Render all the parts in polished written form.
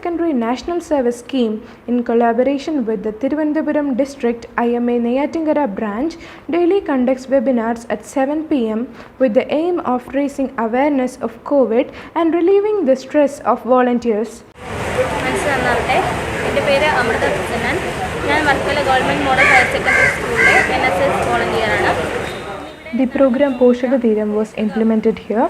Secondary National Service Scheme in collaboration with the Thiruvananthapuram District IMA Neyyatingara branch daily conducts webinars at 7 p.m. with the aim of raising awareness of COVID and relieving the stress of volunteers. മനസ്സിലാകട്ടെ, എൻ്റെ പേര് അമൃത കൃഷ്ണൻ. ഞാൻ Varkala government model higher secondary സ്കൂളിലെ NSS വോളണ്ടിയറാണ്. The program Poshakathiram was implemented here.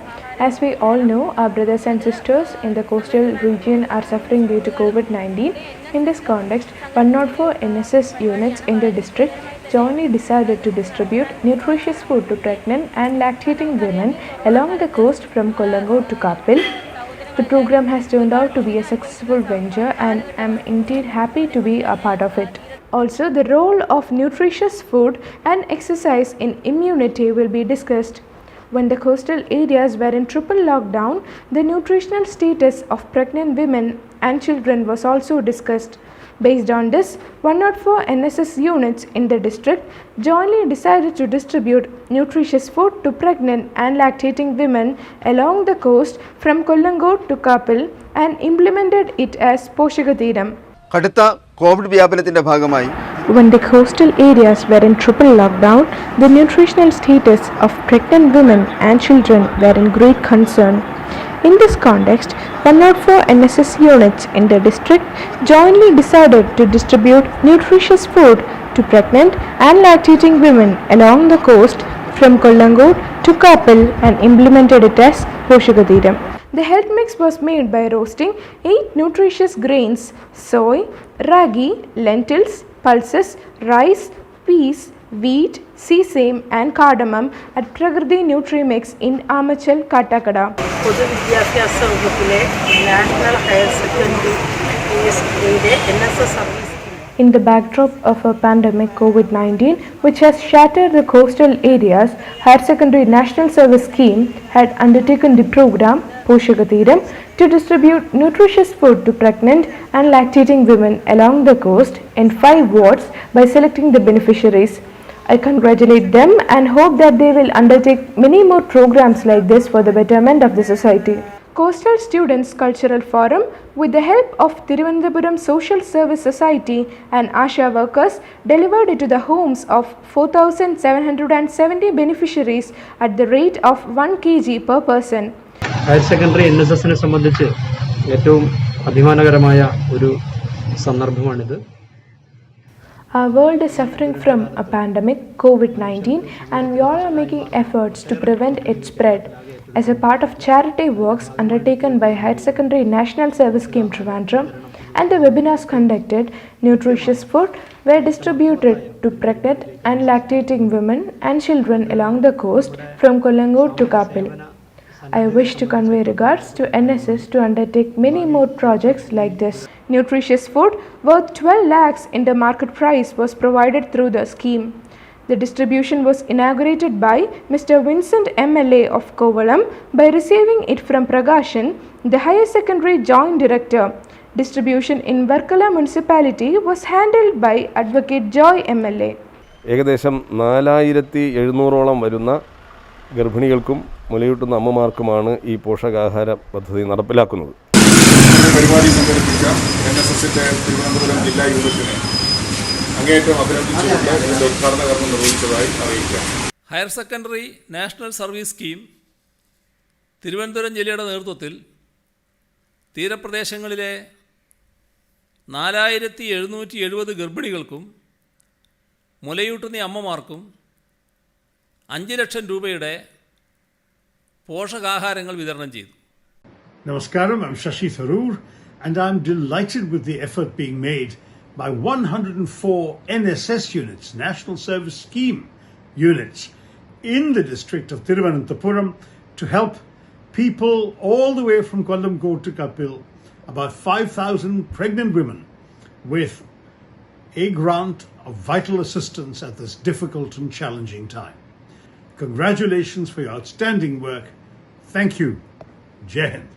As we all know, our brothers and sisters in the coastal region are suffering due to COVID-19. In this context, 104 NSS units in the district jointly decided to distribute nutritious food to pregnant and lactating women along the coast from Kollangood to Kapil. The program has turned out to be a successful venture and I am indeed happy to be a part of it. Also, the role of nutritious food and exercise in immunity will be discussed. When the coastal areas were in triple lockdown, the nutritional status of pregnant women and children was also discussed. Based on this, 104 NSS units in the district jointly decided to distribute nutritious food to pregnant and lactating women along the coast from Kollangood to Kapil and implemented it as Poshakathiram. കടുത്ത Covid വ്യാപനത്തിന്റെ ഭാഗമായി When the coastal areas were in triple lockdown, the nutritional status of pregnant women and children were in great concern. In this context, 104 NSS units in the district jointly decided to distribute nutritious food to pregnant and lactating women along the coast from Kollangood to Kapil and implemented it as Poshakathiram. The health mix was made by roasting 8 nutritious grains: soy, ragi, lentils, pulses, rice, peas, wheat, sesame and cardamom at Prakriti Nutrimix in Amachal, Kattakada. പൊതുവിദ്യാഭ്യാസ വകുപ്പിലെ national higher secondary സ്കൂളിലെ NSS service. In the backdrop of a pandemic COVID-19 which has shattered the coastal areas, Higher Secondary National Service Scheme had undertaken the program Poshakathiram to distribute nutritious food to pregnant and lactating women along the coast in 5 wards by selecting the beneficiaries. I congratulate them and hope that they will undertake many more programs like this for the betterment of the society. Coastal Students Cultural Forum, with the help of Thiruvananthapuram Social Service Society and ASHA workers, delivered it to the homes of 4,770 beneficiaries at the rate of 1 kg per person. Higher secondary NSSനെ സംബന്ധിച്ച് ഏറ്റവും അഭിമാനകരമായ ഒരു സന്ദർഭമാണിത്. Our world is suffering from a pandemic, COVID-19, and we all are making efforts to prevent its spread. As a part of charity works undertaken by Higher Secondary National Service Scheme Trivandrum and the webinars conducted, nutritious food were distributed to pregnant and lactating women and children along the coast from Kollangood to Kapil. I wish to convey regards to NSS to undertake many more projects like this. Nutritious food worth 12 lakhs in the market price was provided through the scheme. The distribution was inaugurated by Mr. Vincent MLA of Kovalam by receiving it from Pragashan, the Higher Secondary Joint Director. Distribution in Varkala Municipality was handled by Advocate Joy MLA. ഏകദേശം 4700ഓളം വരുന്ന ഗർഭിണികൾക്കും മുലയൂട്ടുന്ന അമ്മമാർക്കുമാണ് ഈ പോഷകാഹാര പദ്ധതി നടപ്പിലാക്കുന്നത്. പരിപാടി സംഘടിപ്പിച്ച NSSന്റെ തിരുവനന്തപുരം ജില്ലാ യൂണിറ്റിനെ അങ്ങേയറ്റം അഭിനന്ദിച്ചുകൊണ്ട് ഇതിന്റെ ഉദ്ഘാടന കർമ്മം നിർവഹിച്ചതായി അറിയിക്കാം. Higher secondary national service scheme Thiruvananthapuram ജില്ലയുടെ നേതൃത്വത്തിൽ തീരപ്രദേശങ്ങളിലെ 4770 ഗർഭിണികൾക്കും മുലയൂട്ടുന്ന അമ്മമാർക്കും 5 ലക്ഷം രൂപയുടെ പോഷകാഹാരങ്ങൾ വിതരണം ചെയ്തു. Namaskaram, I'm Shashi Tharoor and I'm delighted with the effort being made by 104 NSS units, National Service Scheme units, in the district of Thiruvananthapuram to help people all the way from Kollangood to Kapil, about 5,000 pregnant women, with a grant of vital assistance at this difficult and challenging time. Congratulations for your outstanding work. Thank you. Jai Hind.